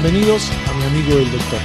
Bienvenidos a mi amigo el doctor.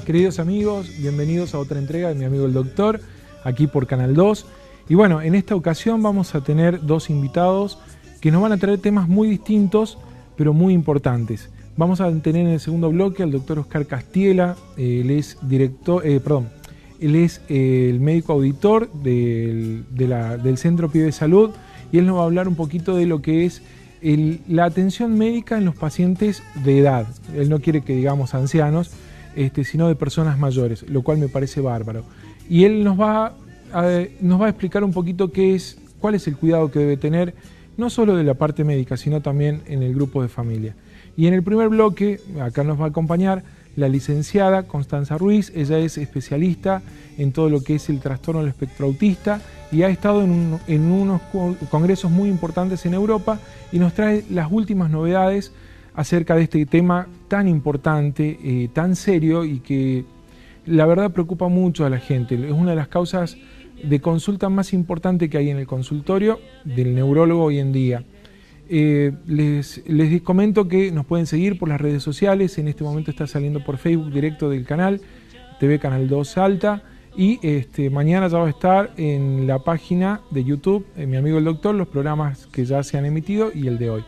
Queridos amigos, bienvenidos a otra entrega de mi amigo el doctor, aquí por Canal 2. Y bueno, en esta ocasión vamos a tener dos invitados que nos van a traer temas muy distintos, pero muy importantes. Vamos a tener en el segundo bloque al doctor Oscar Castiela. Él es director, él es el médico auditor del Centro Pío de Salud, y él nos va a hablar un poquito de lo que es la atención médica en los pacientes de edad. Él no quiere que digamos ancianos, sino de personas mayores, lo cual me parece bárbaro. Y él nos va a explicar un poquito cuál es el cuidado que debe tener, no solo de la parte médica, sino también en el grupo de familia. Y en el primer bloque, acá nos va a acompañar la licenciada Constanza Ruiz. Ella es especialista en todo lo que es el trastorno del espectro autista y ha estado en unos congresos muy importantes en Europa y nos trae las últimas novedades acerca de este tema tan importante, tan serio, y que la verdad preocupa mucho a la gente. Es una de las causas de consulta más importante que hay en el consultorio del neurólogo hoy en día. Les comento que nos pueden seguir por las redes sociales. En este momento está saliendo por Facebook directo del canal TV Canal 2 Salta, y mañana ya va a estar en la página de YouTube, mi amigo el doctor, los programas que ya se han emitido y el de hoy.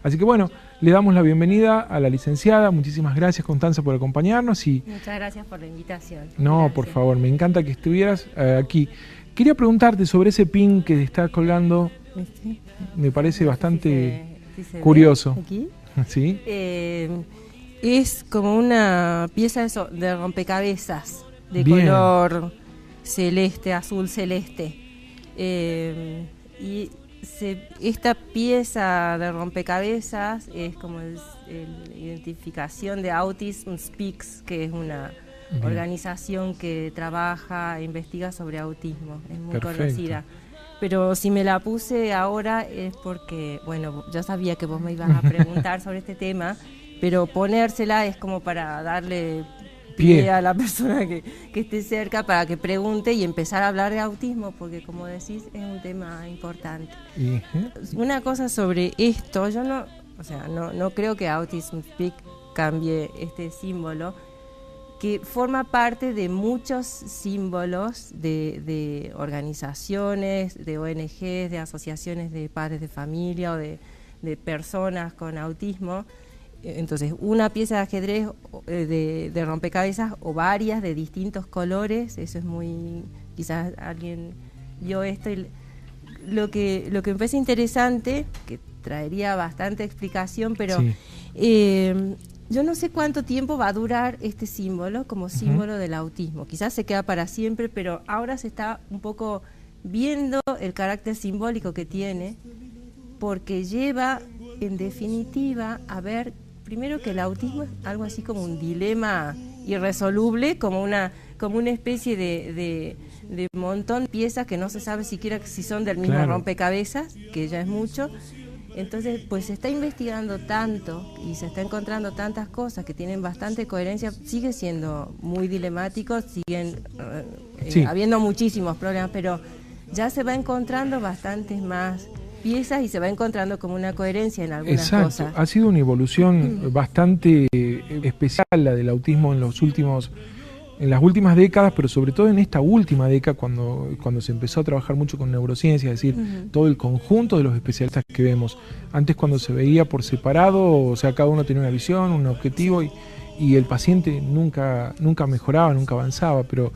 Así que bueno, le damos la bienvenida a la licenciada. Muchísimas gracias, Constanza, por acompañarnos. Muchas gracias por la invitación. No, gracias. Por favor, me encanta que estuvieras aquí. Quería preguntarte sobre ese pin que está colgando. ¿Sí? Me parece bastante si se curioso. Aquí. ¿Sí? Es como una pieza de rompecabezas de Bien. Color celeste, azul celeste. Esta pieza de rompecabezas es como la identificación de Autism Speaks, que es una organización que trabaja e investiga sobre autismo. Es muy conocida. Pero si me la puse ahora es porque, bueno, yo sabía que vos me ibas a preguntar sobre este tema, pero ponérsela es como para darle pie a la persona que esté cerca para que pregunte y empezar a hablar de autismo, porque como decís es un tema importante. Una cosa sobre esto, yo no creo que Autism Speak cambie este símbolo, que forma parte de muchos símbolos de organizaciones, de ONGs, de asociaciones de padres de familia o de personas con autismo. Entonces, una pieza de ajedrez de rompecabezas o varias de distintos colores, eso es muy... Quizás alguien vio esto y lo que me parece interesante, que traería bastante explicación, pero sí. Yo no sé cuánto tiempo va a durar este símbolo como símbolo del autismo. Quizás se queda para siempre, pero ahora se está un poco viendo el carácter simbólico que tiene, porque lleva, en definitiva, a ver, primero que el autismo es algo así como un dilema irresoluble, como una especie de montón de piezas que no se sabe siquiera si son del mismo rompecabezas, que ya es mucho. Entonces, pues se está investigando tanto y se está encontrando tantas cosas que tienen bastante coherencia. Sigue siendo muy dilemático, siguen habiendo muchísimos problemas, pero ya se va encontrando bastantes más piezas y se va encontrando como una coherencia en algunas cosas. Exacto, ha sido una evolución bastante especial la del autismo en las últimas décadas, pero sobre todo en esta última década cuando se empezó a trabajar mucho con neurociencia, es decir, todo el conjunto de los especialistas que vemos. Antes, cuando se veía por separado, o sea, cada uno tenía una visión, un objetivo, y el paciente nunca mejoraba, nunca avanzaba, pero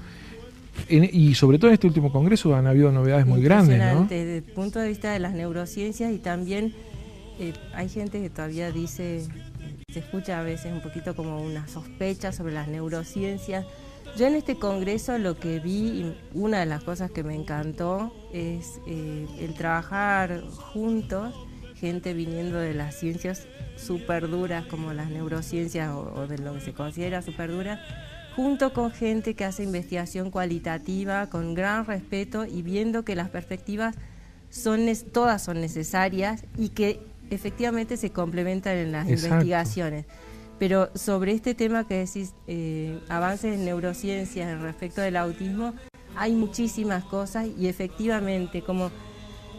y sobre todo en este último congreso han habido novedades muy grandes, ¿no? Desde el punto de vista de las neurociencias, y también hay gente que todavía dice, se escucha a veces un poquito como una sospecha sobre las neurociencias. Yo en este congreso lo que vi, y una de las cosas que me encantó, es el trabajar juntos, gente viniendo de las ciencias súper duras como las neurociencias o de lo que se considera súper duras, junto con gente que hace investigación cualitativa con gran respeto y viendo que las perspectivas todas son necesarias y que efectivamente se complementan en las investigaciones. Pero sobre este tema que decís, avances en neurociencias respecto del autismo, hay muchísimas cosas y efectivamente, como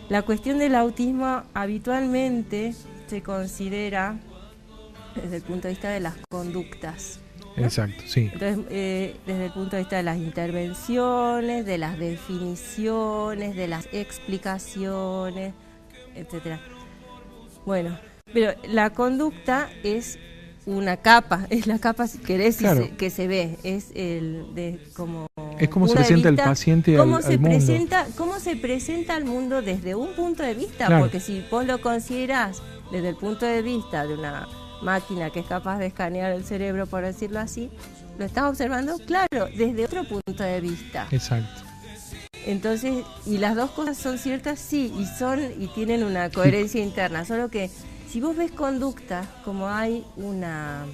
la cuestión del autismo habitualmente se considera desde el punto de vista de las conductas, ¿no? Exacto, sí. Entonces, desde el punto de vista de las intervenciones, de las definiciones, de las explicaciones, etcétera. Bueno, pero la conducta es una capa, es la capa, si querés, claro, que se ve, es como se presenta el paciente al mundo. Cómo se presenta al mundo desde un punto de vista, claro, porque si vos lo considerás desde el punto de vista de una máquina que es capaz de escanear el cerebro, por decirlo así, lo estás observando, claro, desde otro punto de vista. Exacto. Entonces, y las dos cosas son ciertas, sí, y tienen una coherencia interna, solo que si vos ves conducta, como hay una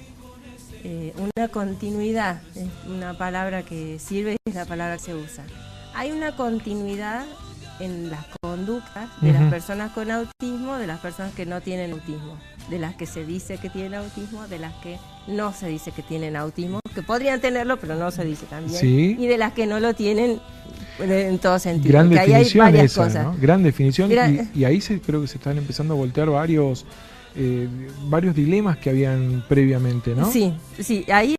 continuidad, es una palabra que sirve y es la palabra que se usa. Hay una continuidad en las conductas de las personas con autismo, de las personas que no tienen autismo, de las que se dice que tienen autismo, de las que no se dice que tienen autismo, que podrían tenerlo, pero no se dice también, sí, y de las que no lo tienen en todo sentido. Gran definición ahí hay varias esa, cosas. ¿No? Gran definición, y ahí creo que se están empezando a voltear varios dilemas que habían previamente, ¿no? Sí, ahí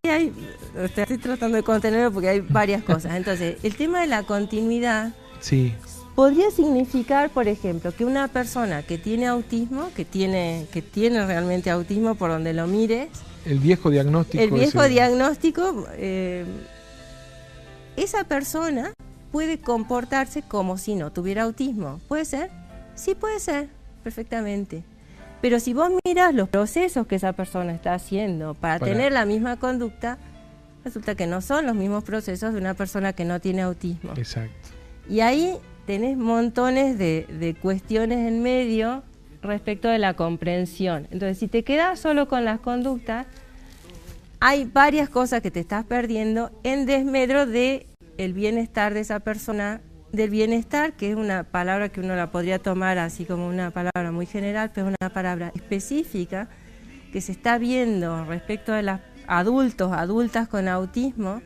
estoy tratando de contenerlo porque hay varias cosas. Entonces, el tema de la continuidad, sí, podría significar, por ejemplo, que una persona que tiene autismo, que tiene realmente autismo por donde lo mires, el viejo diagnóstico, esa persona puede comportarse como si no tuviera autismo. ¿Puede ser? Sí, puede ser, perfectamente. Pero si vos miras los procesos que esa persona está haciendo para tener la misma conducta, resulta que no son los mismos procesos de una persona que no tiene autismo. Exacto. Y ahí tenés montones de cuestiones en medio respecto de la comprensión. Entonces, si te quedas solo con las conductas, hay varias cosas que te estás perdiendo en desmedro de el bienestar de esa persona, del bienestar, que es una palabra que uno la podría tomar así como una palabra muy general, pero es una palabra específica que se está viendo respecto de los adultas con autismo,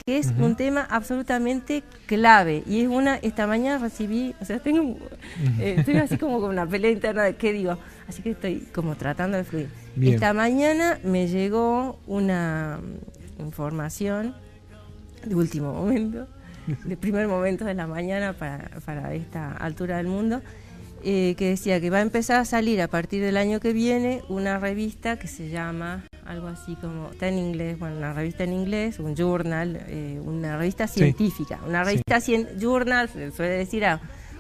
que es un tema absolutamente clave. Y es esta mañana recibí, o sea, estoy así como con una pelea interna de qué digo, así que estoy como tratando de fluir. Bien. Esta mañana me llegó una información de último momento, de primer momento de la mañana para esta altura del mundo, que decía que va a empezar a salir a partir del año que viene una revista que se llama algo así como, está en inglés, bueno, una revista en inglés, un journal, una revista científica, una revista journal, se suele decir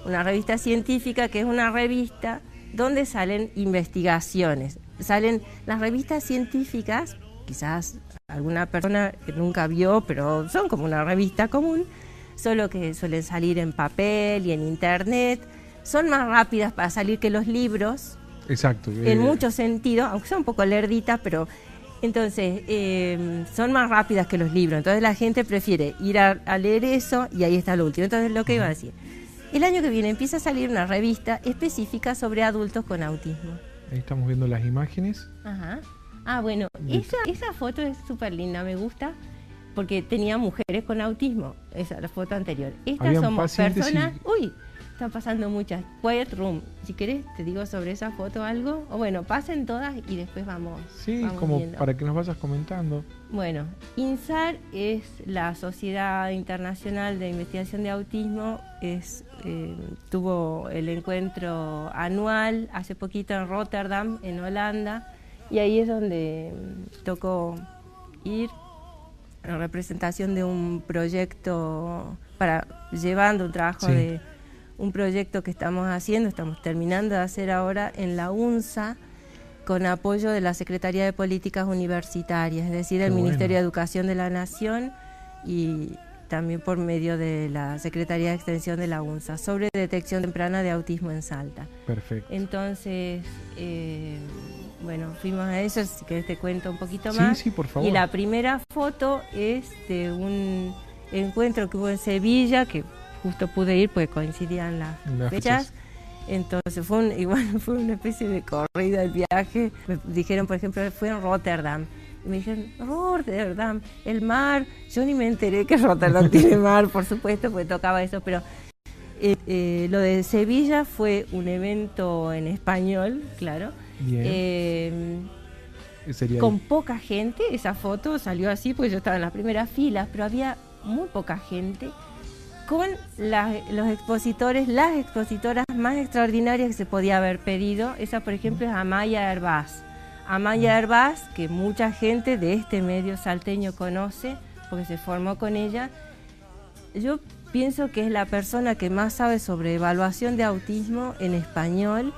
una revista científica, que es una revista donde salen investigaciones. Salen las revistas científicas, quizás alguna persona que nunca vio, pero son como una revista común, solo que suelen salir en papel y en internet, son más rápidas para salir que los libros. Exacto. En muchos sentidos, aunque son un poco lerditas, pero entonces son más rápidas que los libros. Entonces la gente prefiere ir a leer eso y ahí está lo último. Entonces lo que iba a decir, el año que viene empieza a salir una revista específica sobre adultos con autismo. Ahí estamos viendo las imágenes. Ajá. Ah, bueno, esa foto es súper linda, me gusta, porque tenía mujeres con autismo, esa es la foto anterior. Estas somos personas... Uy, están pasando muchas. Quiet Room, si querés te digo sobre esa foto algo, o bueno, pasen todas y después vamos como viendo. Para que nos vayas comentando. Bueno, INSAR es la Sociedad Internacional de Investigación de Autismo, tuvo el encuentro anual hace poquito en Rotterdam, en Holanda, y ahí es donde tocó ir en representación de un proyecto, llevando un trabajo de un proyecto que estamos terminando de hacer ahora en la UNSA, con apoyo de la Secretaría de Políticas Universitarias, es decir, del Ministerio de Educación de la Nación y también por medio de la Secretaría de Extensión de la UNSA, sobre detección temprana de autismo en Salta. Perfecto. Entonces, bueno, fuimos a eso, si querés te cuento un poquito más. Sí, por favor. Y la primera foto es de un encuentro que hubo en Sevilla, que justo pude ir porque coincidían las fechas. Entonces fue una especie de corrida del viaje. Me dijeron, por ejemplo, fue en Rotterdam. Y me dijeron, Rotterdam, el mar. Yo ni me enteré que Rotterdam tiene mar, por supuesto, porque tocaba eso, pero lo de Sevilla fue un evento en español, claro. Bien. Con poca gente. Esa foto salió así porque yo estaba en las primeras filas, pero había muy poca gente, con los expositores, las expositoras más extraordinarias que se podía haber pedido. Esa, por ejemplo, es Amaya Hervás. Amaya Hervás, que mucha gente de este medio salteño conoce, porque se formó con ella. Yo pienso que es la persona que más sabe sobre evaluación de autismo en español,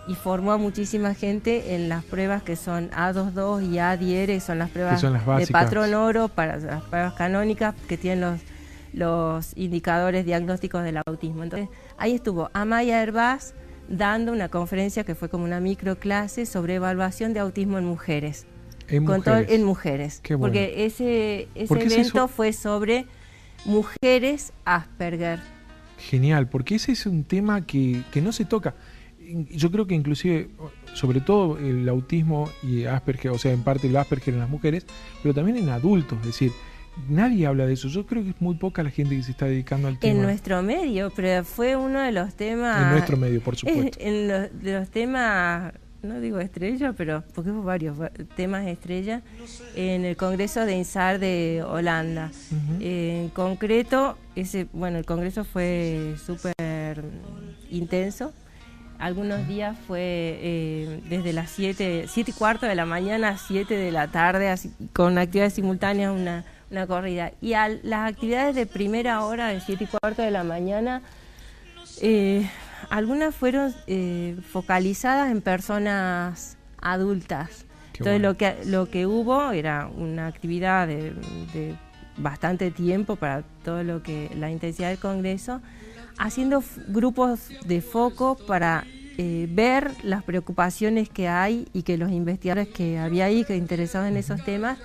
y formó a muchísima gente en las pruebas que son A22 y A10, que son las pruebas de patrón oro, para las pruebas canónicas que tienen los indicadores diagnósticos del autismo. Entonces, ahí estuvo Amaya Hervás dando una conferencia que fue como una microclase sobre evaluación de autismo en mujeres. En mujeres. Qué bueno. Porque ese evento fue sobre mujeres Asperger. Genial, porque ese es un tema que no se toca. Yo creo que inclusive, sobre todo el autismo y Asperger, o sea, en parte el Asperger en las mujeres, pero también en adultos, es decir, nadie habla de eso. Yo creo que es muy poca la gente que se está dedicando al tema. En nuestro medio, pero fue uno de los temas... En nuestro medio, por supuesto. De los temas, no digo estrella, pero porque hubo varios temas estrella, en el Congreso de INSAR de Holanda. En concreto, el Congreso fue súper intenso. Algunos días fue desde las 7:15 de la mañana a 7 de la tarde, así, con actividades simultáneas, una corrida. Y las actividades de primera hora, de 7:15 de la mañana, algunas fueron focalizadas en personas adultas. Entonces lo que hubo era una actividad de bastante tiempo para todo la intensidad del Congreso, haciendo grupos de foco para ver las preocupaciones que hay, y que los investigadores que había ahí, que interesados en esos temas,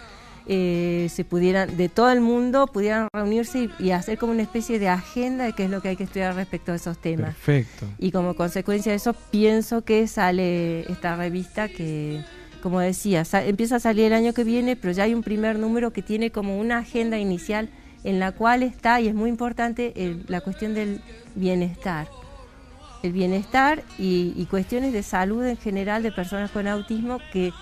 de todo el mundo, pudieran reunirse y hacer como una especie de agenda de qué es lo que hay que estudiar respecto a esos temas. Perfecto. Y como consecuencia de eso, pienso que sale esta revista que, como decía, empieza a salir el año que viene, pero ya hay un primer número que tiene como una agenda inicial en la cual está, y es muy importante, la cuestión del bienestar. El bienestar y cuestiones de salud en general de personas con autismo que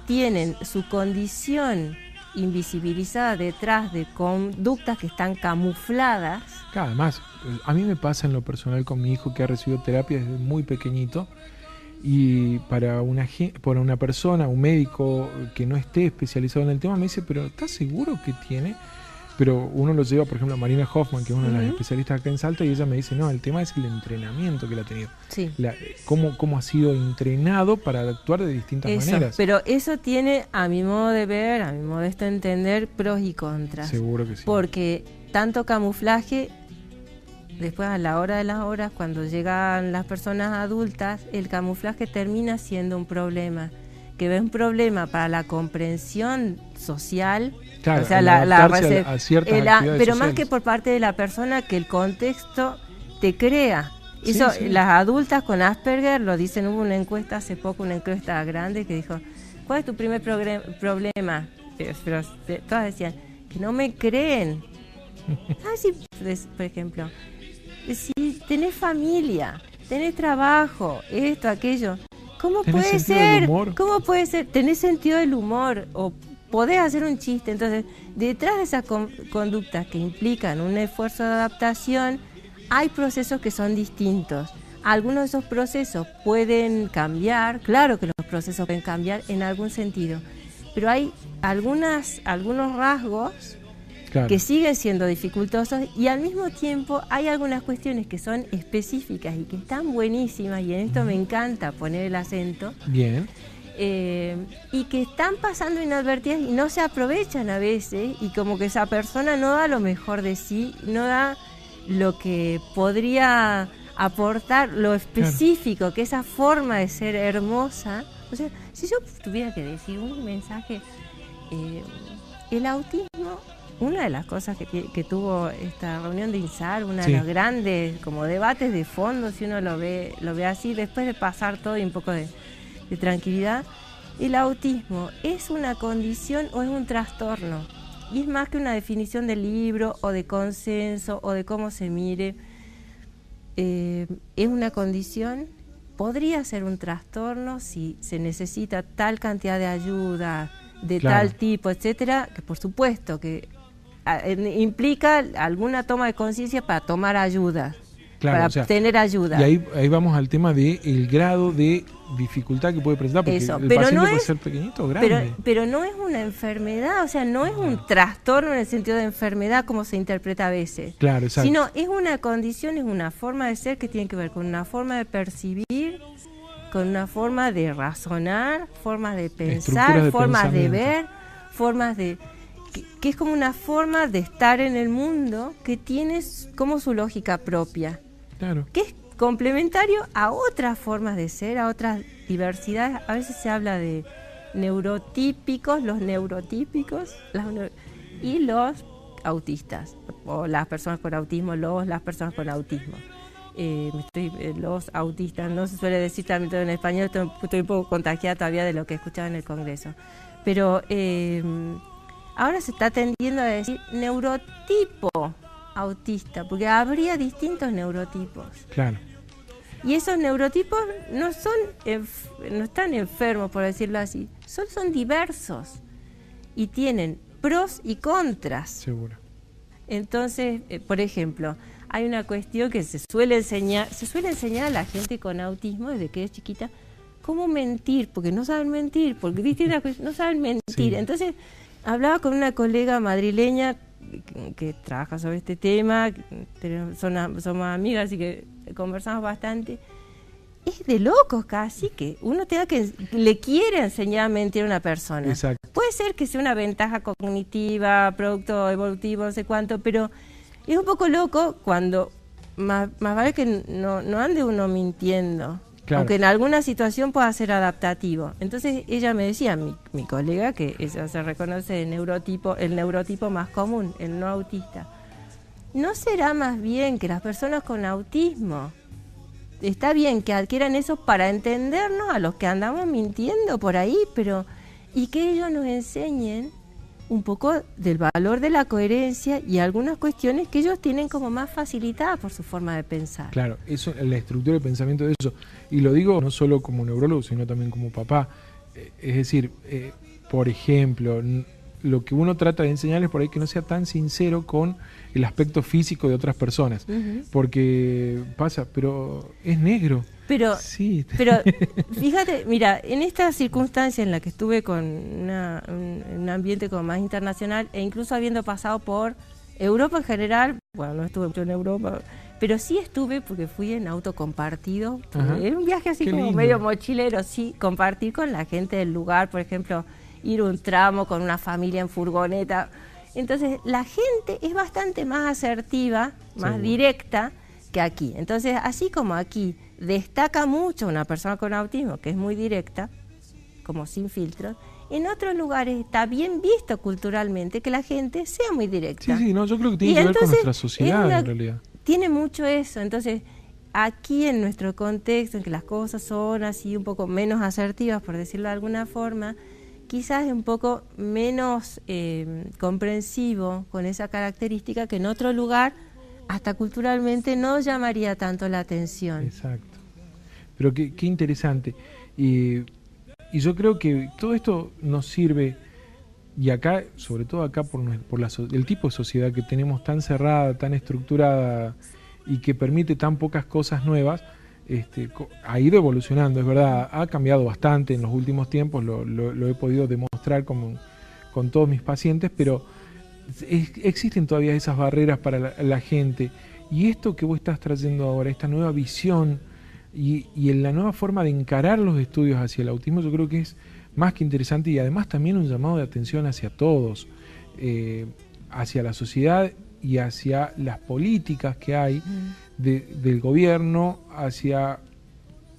tienen su condición invisibilizada detrás de conductas que están camufladas. Además, a mí me pasa en lo personal con mi hijo, que ha recibido terapia desde muy pequeñito, y para una persona, un médico que no esté especializado en el tema, me dice, pero ¿estás seguro que tiene? Pero uno lo lleva, por ejemplo, a Marina Hoffman, que es una de las especialistas acá en Salta, y ella me dice, no, el tema es el entrenamiento que él ha tenido. Sí. Cómo ha sido entrenado para actuar de distintas maneras. Pero eso tiene, a mi modo de ver, a mi modesto entender, pros y contras. Seguro que sí. Porque tanto camuflaje, después a la hora de las horas, cuando llegan las personas adultas, el camuflaje termina siendo un problema. Que es un problema para la comprensión social, claro, o sea, a ciertas actividades pero sociales. Más que por parte de la persona, que el contexto te crea. Eso, Sí. Las adultas con Asperger lo dicen. Hubo una encuesta hace poco, una encuesta grande, que dijo, ¿cuál es tu primer problema? Pero todas decían, que no me creen. Sí, por ejemplo, si tenés familia, tenés trabajo, esto, aquello, ¿cómo puede ser? ¿Cómo puede ser? Tenés sentido del humor, o podés hacer un chiste. Entonces, detrás de esas conductas que implican un esfuerzo de adaptación, hay procesos que son distintos. Algunos de esos procesos pueden cambiar, claro que los procesos pueden cambiar en algún sentido, pero hay algunos rasgos, claro, que siguen siendo dificultosos, y al mismo tiempo hay algunas cuestiones que son específicas y que están buenísimas, y en esto me encanta poner el acento. Bien. Y que están pasando inadvertidas y no se aprovechan a veces, y como que esa persona no da lo mejor de sí, no da lo que podría aportar, lo específico, claro, que esa forma de ser hermosa O sea, si yo tuviera que decir un mensaje, el autismo, una de las cosas que tuvo esta reunión de INSAR, una de los grandes como debates de fondo, si uno lo ve así, después de pasar todo y un poco de tranquilidad, el autismo ¿es una condición o es un trastorno? Y es más que una definición de libro o de consenso o de cómo se mire. Es una condición, podría ser un trastorno si se necesita tal cantidad de ayuda, de tal tipo, etcétera, que por supuesto que implica alguna toma de conciencia para tomar ayuda, para obtener ayuda. Y ahí vamos al tema del grado de dificultad que puede presentar, porque el paciente puede ser pequeñito o grande. Pero no es una enfermedad, o sea, no es un trastorno en el sentido de enfermedad como se interpreta a veces. Claro, exacto. Sino es una condición, es una forma de ser que tiene que ver con una forma de percibir, con una forma de razonar, formas de pensar, formas de ver, formas de... que es como una forma de estar en el mundo que tiene como su lógica propia. Claro. Que es complementario a otras formas de ser, a otras diversidades. A veces se habla de neurotípicos, los neurotípicos y los autistas, o las personas con autismo, las personas con autismo. Los autistas, no se suele decir también todo en español, estoy un poco contagiada todavía de lo que escuchaba en el Congreso. Pero ahora se está tendiendo a decir neurotipo autista, porque habría distintos neurotipos. Claro. Y esos neurotipos no están enfermos, por decirlo así, son diversos y tienen pros y contras. Seguro. Entonces, por ejemplo, hay una cuestión que se suele enseñar a la gente con autismo desde que es chiquita, cómo mentir, porque no saben mentir, porque no saben mentir. Sí. Entonces, hablaba con una colega madrileña que trabaja sobre este tema, somos amigas, así que conversamos bastante. Es de locos casi que uno le quiere enseñar a mentir a una persona. Exacto. Puede ser que sea una ventaja cognitiva, producto evolutivo, no sé cuánto, pero es un poco loco cuando más vale que no ande uno mintiendo. Claro. Aunque en alguna situación pueda ser adaptativo. Entonces ella me decía, mi colega, que ella se reconoce el neurotipo más común, el no autista. ¿No será más bien que las personas con autismo, está bien que adquieran eso para entendernos a los que andamos mintiendo por ahí, pero y que ellos nos enseñen un poco del valor de la coherencia y algunas cuestiones que ellos tienen como más facilitadas por su forma de pensar? Claro, eso, la estructura de pensamiento de eso. Y lo digo no solo como neurólogo, sino también como papá. Es decir, por ejemplo, lo que uno trata de enseñarles por ahí que no sea tan sincero con el aspecto físico de otras personas. Uh-huh. Porque pasa, pero es negro. Pero, sí. Pero fíjate, mira, en esta circunstancia en la que estuve con un ambiente como más internacional e incluso habiendo pasado por Europa en general, bueno, no estuve mucho en Europa, pero sí estuve porque fui en auto compartido. Era un viaje así como medio mochilero, sí, compartir con la gente del lugar, por ejemplo, ir un tramo con una familia en furgoneta. Entonces, la gente es bastante más asertiva, más directa que aquí. Entonces, así como aquí destaca mucho una persona con autismo, que es muy directa, como sin filtros, en otros lugares está bien visto culturalmente que la gente sea muy directa. Sí, no, yo creo que tiene que ver con nuestra sociedad en realidad. Tiene mucho eso. Entonces, aquí en nuestro contexto, en que las cosas son así un poco menos asertivas, por decirlo de alguna forma, quizás es un poco menos comprensivo con esa característica que en otro lugar, hasta culturalmente, no llamaría tanto la atención. Exacto. Pero qué interesante. Y yo creo que todo esto nos sirve, y acá, sobre todo acá por el tipo de sociedad que tenemos tan cerrada, tan estructurada y que permite tan pocas cosas nuevas, ha ido evolucionando, es verdad, ha cambiado bastante en los últimos tiempos, lo he podido demostrar con todos mis pacientes, pero existen todavía esas barreras para la gente. Y esto que vos estás trayendo ahora, esta nueva visión y la nueva forma de encarar los estudios hacia el autismo, yo creo que es más que interesante y además también un llamado de atención hacia todos, hacia la sociedad y hacia las políticas que hay del gobierno, hacia,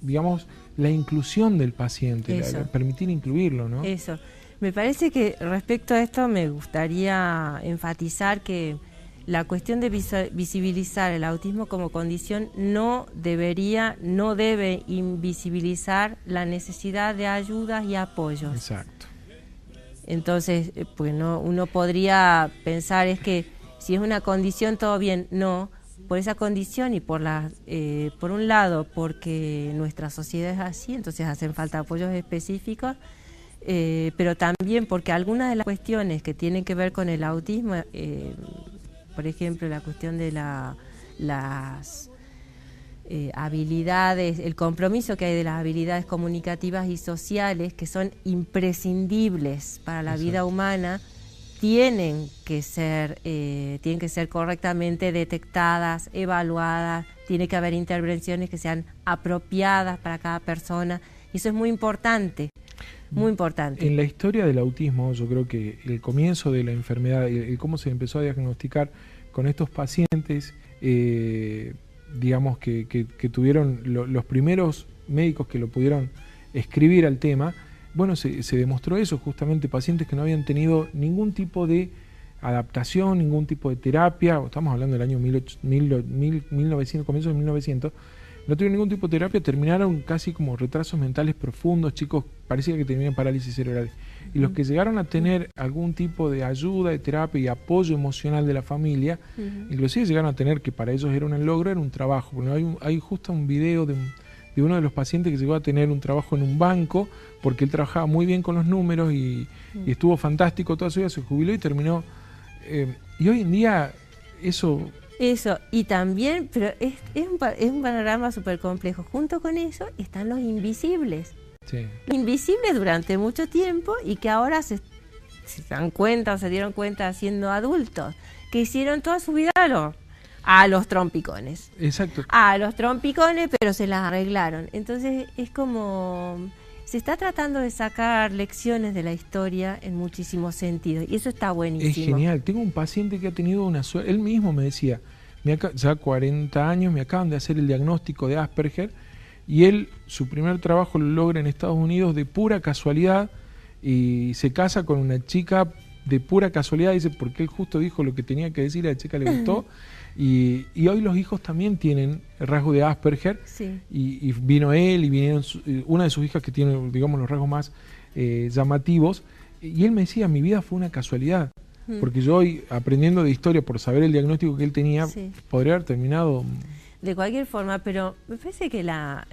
digamos, la inclusión del paciente, permitir incluirlo, ¿no? Eso. Me parece que respecto a esto me gustaría enfatizar que la cuestión de visibilizar el autismo como condición no debe invisibilizar la necesidad de ayudas y apoyos. Exacto. Entonces, pues uno podría pensar es que si es una condición todo bien, no, por esa condición y por un lado porque nuestra sociedad es así, entonces hacen falta apoyos específicos, pero también porque algunas de las cuestiones que tienen que ver con el autismo, por ejemplo, la cuestión de las habilidades, el compromiso que hay de las habilidades comunicativas y sociales, que son imprescindibles para la vida humana, tienen que ser correctamente detectadas, evaluadas, tiene que haber intervenciones que sean apropiadas para cada persona, y eso es muy importante. Muy importante. En la historia del autismo, yo creo que el comienzo de la enfermedad, cómo se empezó a diagnosticar con estos pacientes, digamos que tuvieron los primeros médicos que lo pudieron escribir al tema, bueno, se demostró eso, justamente pacientes que no habían tenido ningún tipo de adaptación, ningún tipo de terapia, estamos hablando del año 1900, comienzo de 1900, no tuvieron ningún tipo de terapia, terminaron casi como retrasos mentales profundos, chicos, parecía que tenían parálisis cerebral. Y los que llegaron a tener algún tipo de ayuda, de terapia y apoyo emocional de la familia, inclusive llegaron a tener, que para ellos era un logro, era un trabajo. Bueno, hay justo un video de uno de los pacientes que llegó a tener un trabajo en un banco, porque él trabajaba muy bien con los números y estuvo fantástico toda su vida, se jubiló y terminó. Y hoy en día eso, y también, pero es un panorama súper complejo. Junto con eso están los invisibles. Sí. Los invisibles durante mucho tiempo y que ahora se dan cuenta o se dieron cuenta siendo adultos, que hicieron toda su vida a los trompicones. Exacto. A los trompicones, pero se las arreglaron. Entonces es como... Se está tratando de sacar lecciones de la historia en muchísimos sentidos y eso está buenísimo. Es genial. Tengo un paciente que ha tenido una suerte. Él mismo me decía, ya 40 años, me acaban de hacer el diagnóstico de Asperger y él, su primer trabajo lo logra en Estados Unidos de pura casualidad y se casa con una chica de pura casualidad, dice, porque él justo dijo lo que tenía que decir, a la chica le gustó. Y hoy los hijos también tienen el rasgo de Asperger, sí. y vino él y vinieron una de sus hijas que tiene, digamos, los rasgos más llamativos, y él me decía, mi vida fue una casualidad, porque yo hoy, aprendiendo de historia por saber el diagnóstico que él tenía, sí, podría haber terminado... De cualquier forma, pero me parece que no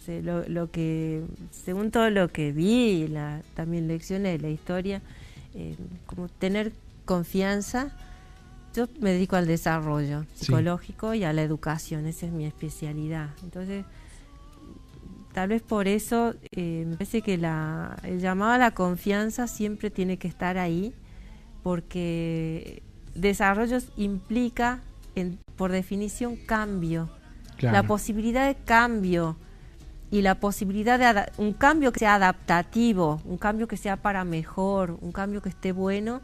sé, lo que, según todo lo que vi, también lecciones de la historia, como tener confianza. Yo me dedico al desarrollo psicológico y a la educación, esa es mi especialidad. Entonces, tal vez por eso me parece que el llamado a la confianza siempre tiene que estar ahí, porque desarrollo implica, por definición, cambio. Claro. La posibilidad de cambio y la posibilidad de un cambio que sea adaptativo, un cambio que sea para mejor, un cambio que esté bueno.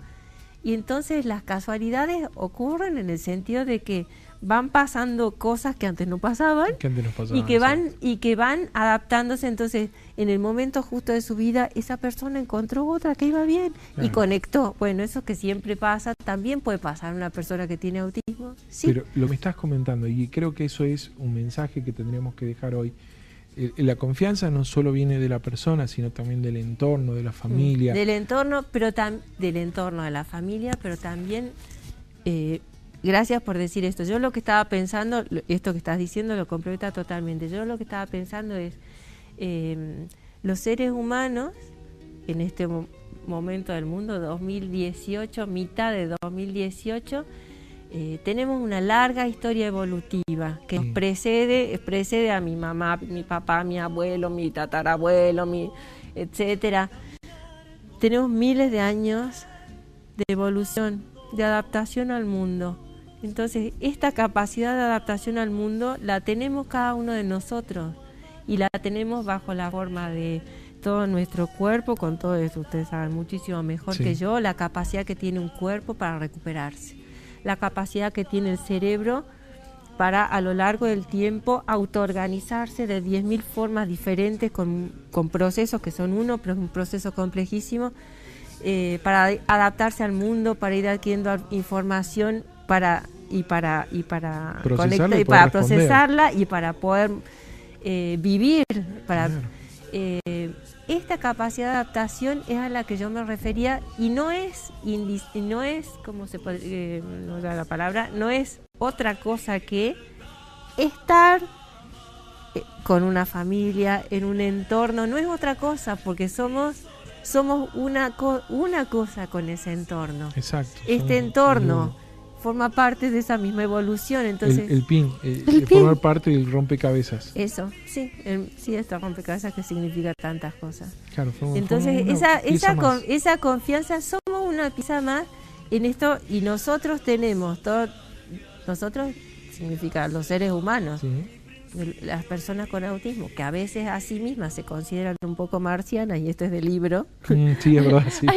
Y entonces las casualidades ocurren en el sentido de que van pasando cosas que antes no pasaban, y que van adaptándose. Entonces, en el momento justo de su vida, esa persona encontró otra que iba bien y conectó. Bueno, eso que siempre pasa, también puede pasar a una persona que tiene autismo. Sí. Pero lo que estás comentando, y creo que eso es un mensaje que tendríamos que dejar hoy. La confianza no solo viene de la persona, sino también del entorno, de la familia. Del entorno, del entorno de la familia, pero también, gracias por decir esto. Yo lo que estaba pensando, esto que estás diciendo lo complementa totalmente. Yo lo que estaba pensando es, los seres humanos, en este momento del mundo, 2018, mitad de 2018, tenemos una larga historia evolutiva que nos precede a mi mamá, mi papá, mi abuelo, mi tatarabuelo, etcétera. Tenemos miles de años de evolución, de adaptación al mundo. Entonces, esta capacidad de adaptación al mundo la tenemos cada uno de nosotros y la tenemos bajo la forma de todo nuestro cuerpo, con todo eso ustedes saben muchísimo mejor que yo, la capacidad que tiene un cuerpo para recuperarse, la capacidad que tiene el cerebro para a lo largo del tiempo autoorganizarse de 10.000 formas diferentes con procesos que son pero es un proceso complejísimo, para adaptarse al mundo, para ir adquiriendo información para conectar y para procesarla y para poder vivir. Esta capacidad de adaptación es a la que yo me refería, y no es como se puede, no da la palabra, no es otra cosa que estar con una familia, en un entorno, no es otra cosa, porque somos una cosa con ese entorno. Exacto. Este entorno forma parte de esa misma evolución, entonces... El pin, formar parte del rompecabezas. Eso, sí, este rompecabezas que significa tantas cosas. Claro, entonces esa confianza, somos una pieza más en esto, y nosotros tenemos todo, nosotros significa los seres humanos, sí, las personas con autismo, que a veces a sí mismas se consideran un poco marcianas, y esto es del libro. Sí, es verdad, sí.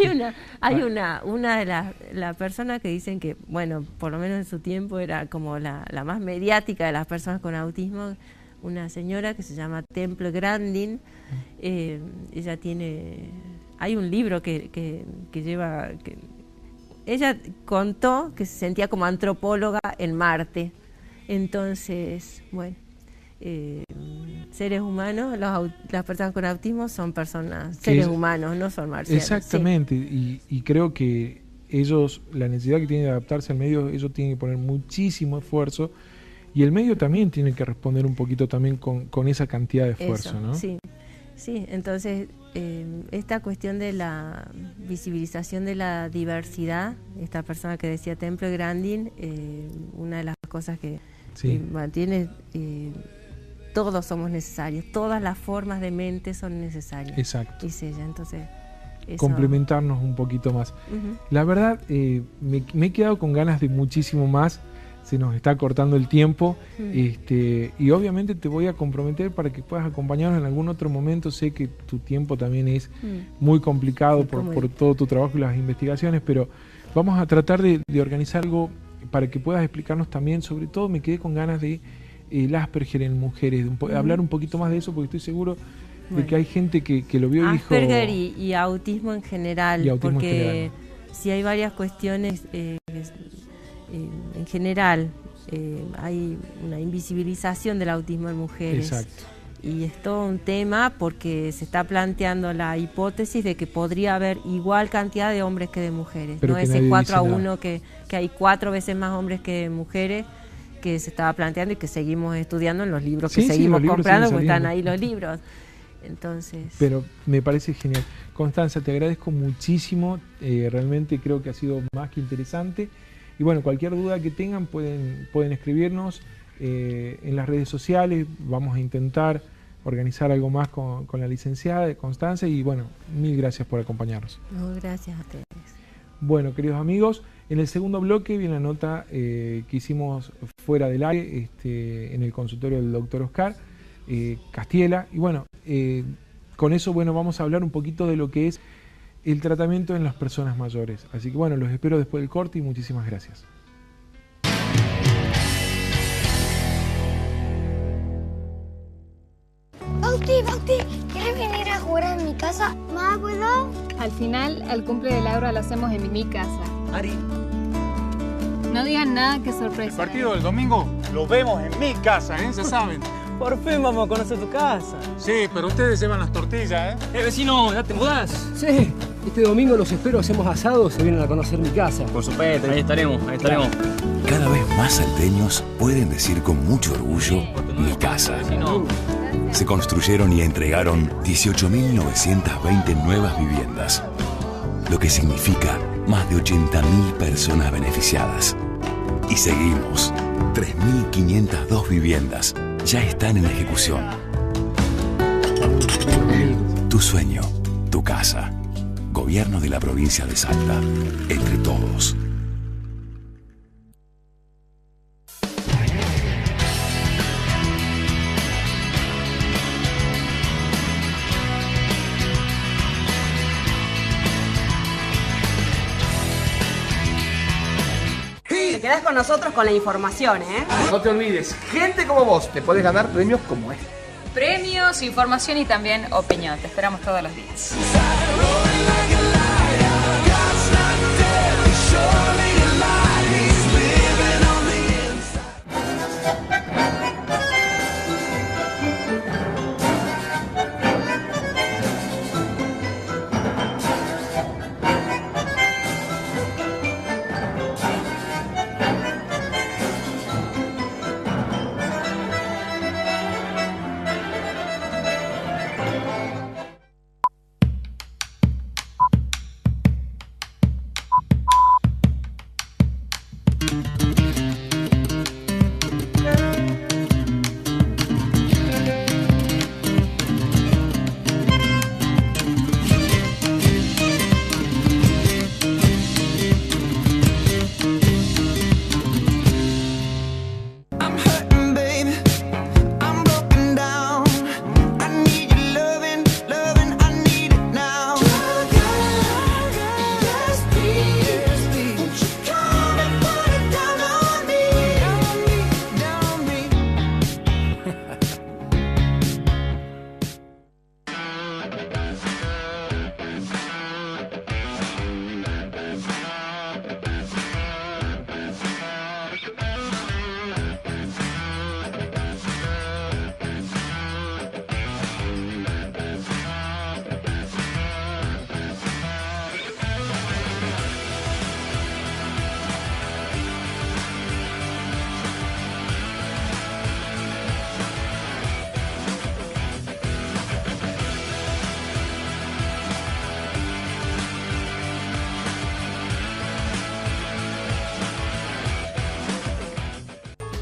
Hay una de las personas que dicen que, bueno, por lo menos en su tiempo era como la más mediática de las personas con autismo, una señora que se llama Temple Grandin. Ella hay un libro que lleva... ella contó que se sentía como antropóloga en Marte. Entonces, bueno, seres humanos, las personas con autismo son seres humanos, no son marcianos. Exactamente, sí. Y creo que ellos, la necesidad que tienen de adaptarse al medio, ellos tienen que poner muchísimo esfuerzo, y el medio también tiene que responder un poquito también con esa cantidad de esfuerzo. Eso, ¿no? Sí, entonces esta cuestión de la visibilización de la diversidad, esta persona que decía Temple Grandin, una de las cosas que mantiene... todos somos necesarios, todas las formas de mente son necesarias. Exacto. Dice ella, entonces... Eso... complementarnos un poquito más. La verdad, me he quedado con ganas de muchísimo más, se nos está cortando el tiempo, y obviamente te voy a comprometer para que puedas acompañarnos en algún otro momento. Sé que tu tiempo también es muy complicado por todo tu trabajo y las investigaciones, pero vamos a tratar de organizar algo para que puedas explicarnos también. Sobre todo me quedé con ganas de el Asperger en mujeres, hablar un poquito más de eso, porque estoy seguro de que hay gente que lo vio y dijo... Asperger y autismo en general, porque sí hay varias cuestiones en general. Hay una invisibilización del autismo en mujeres. Exacto. Y es todo un tema, porque se está planteando la hipótesis de que podría haber igual cantidad de hombres que de mujeres. Pero no ese 4-1 que hay 4 veces más hombres que mujeres, que se estaba planteando y que seguimos estudiando en los libros que seguimos comprando, porque están ahí los libros. Entonces... Pero me parece genial. Constanza, te agradezco muchísimo, realmente creo que ha sido más que interesante. Y bueno, cualquier duda que tengan pueden escribirnos en las redes sociales. Vamos a intentar organizar algo más con la licenciada Constanza, y bueno, mil gracias por acompañarnos. No, gracias a ustedes. Bueno, queridos amigos, en el segundo bloque viene la nota que hicimos fuera del aire, en el consultorio del doctor Oscar Castiela, y bueno, con eso vamos a hablar un poquito de lo que es el tratamiento en las personas mayores. Así que bueno, los espero después del corte y muchísimas gracias. Bauti, ¿quieres venir a jugar en mi casa? ¿Mamá, puedo? Al final, el cumple de Laura lo hacemos en mi casa. Ari. No digan nada, que sorpresa. El partido del domingo lo vemos en mi casa, ¿eh? Se saben. Por fin vamos a conocer tu casa. Sí, pero ustedes llevan las tortillas, ¿eh? Vecino, ¿ya te mudás? Sí, este domingo los espero, hacemos asado, se vienen a conocer mi casa. Por supuesto, ahí estaremos. Cada vez más salteños pueden decir con mucho orgullo, mi casa. Se construyeron y entregaron 18.920 nuevas viviendas, lo que significa más de 80.000 personas beneficiadas. Y seguimos, 3.502 viviendas ya están en ejecución. Tu sueño, tu casa. Gobierno de la provincia de Salta. Entre todos. quedás con nosotros con la información, ¿eh? No te olvides, gente como vos te podés ganar premios como este. Premios, información y también opinión. Te esperamos todos los días.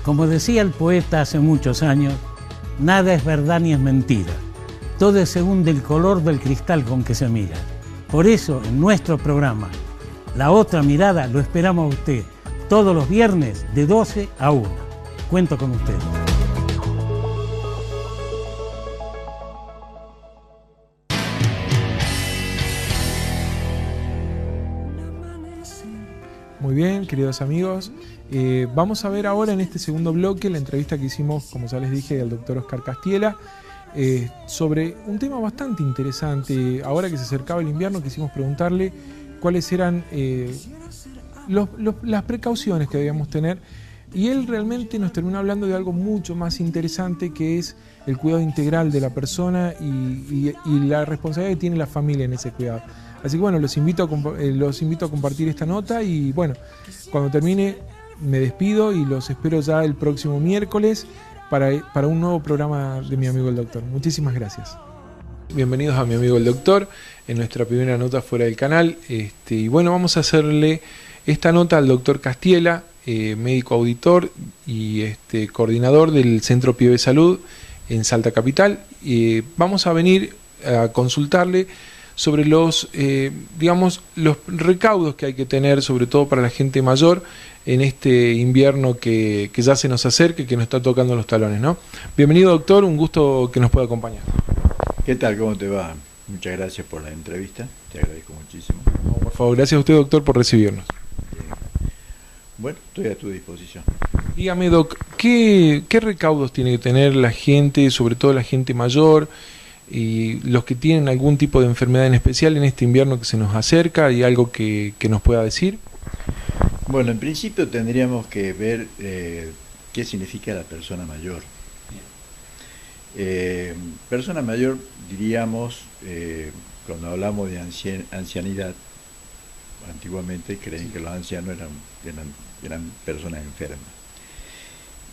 Como decía el poeta hace muchos años, nada es verdad ni es mentira. Todo es según del color del cristal con que se mira. Por eso, en nuestro programa, La Otra Mirada, lo esperamos a usted todos los viernes de 12 a 1. Cuento con usted. Muy bien, queridos amigos. Vamos a ver ahora en este segundo bloque la entrevista que hicimos, como ya les dije, al doctor Oscar Castiela, sobre un tema bastante interesante. Ahora que se acercaba el invierno, quisimos preguntarle cuáles eran las precauciones que debíamos tener, y él realmente nos terminó hablando de algo mucho más interesante, que es el cuidado integral de la persona y la responsabilidad que tiene la familia en ese cuidado. Así que bueno, los invito a compartir esta nota, y bueno, cuando termine me despido y los espero ya el próximo miércoles para un nuevo programa de Mi Amigo el Doctor. Muchísimas gracias. Bienvenidos a Mi Amigo el Doctor, en nuestra primera nota fuera del canal. Y bueno, vamos a hacerle esta nota al doctor Castiela, médico auditor y coordinador del Centro Pieve Salud en Salta Capital. Vamos a venir a consultarle sobre los recaudos que hay que tener, sobre todo para la gente mayor, en este invierno que ya se nos acerca y que nos está tocando los talones, ¿no? Bienvenido, doctor, un gusto que nos pueda acompañar. ¿Qué tal? ¿Cómo te va? Muchas gracias por la entrevista, te agradezco muchísimo. No, por favor, gracias a usted, doctor, por recibirnos. Bien. Bueno, estoy a tu disposición. Dígame, doc, ¿qué recaudos tiene que tener la gente, sobre todo la gente mayor, y los que tienen algún tipo de enfermedad en especial en este invierno que se nos acerca? ¿Hay algo que nos pueda decir? Bueno, en principio tendríamos que ver qué significa la persona mayor. Persona mayor, diríamos, cuando hablamos de ancianidad, antiguamente creen que los ancianos eran personas enfermas.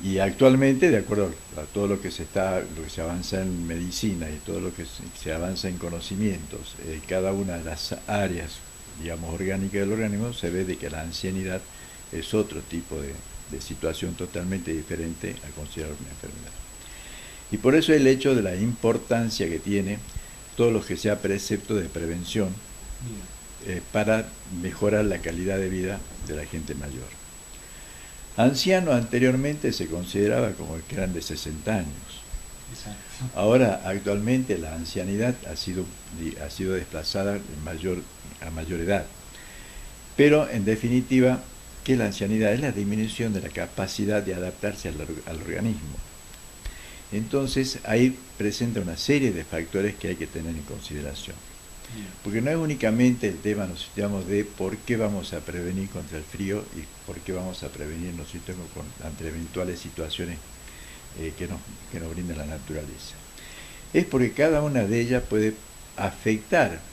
Y actualmente, de acuerdo a todo lo que se avanza en medicina y todo lo que se avanza en conocimientos, cada una de las áreas, digamos, orgánicas del organismo, se ve de que la ancianidad es otro tipo de situación totalmente diferente a considerar una enfermedad. Y por eso el hecho de la importancia que tiene todo lo que sea precepto de prevención para mejorar la calidad de vida de la gente mayor. Anciano anteriormente se consideraba como que eran de 60 años. Exacto. Ahora, actualmente, la ancianidad ha sido desplazada a mayor edad. Pero, en definitiva, ¿Qué es la ancianidad? Es la disminución de la capacidad de adaptarse al organismo. Entonces, ahí presenta una serie de factores que hay que tener en consideración. Porque no es únicamente el tema, de por qué vamos a prevenir contra el frío y por qué vamos a prevenir ante eventuales situaciones que nos brinda la naturaleza. Es porque cada una de ellas puede afectar,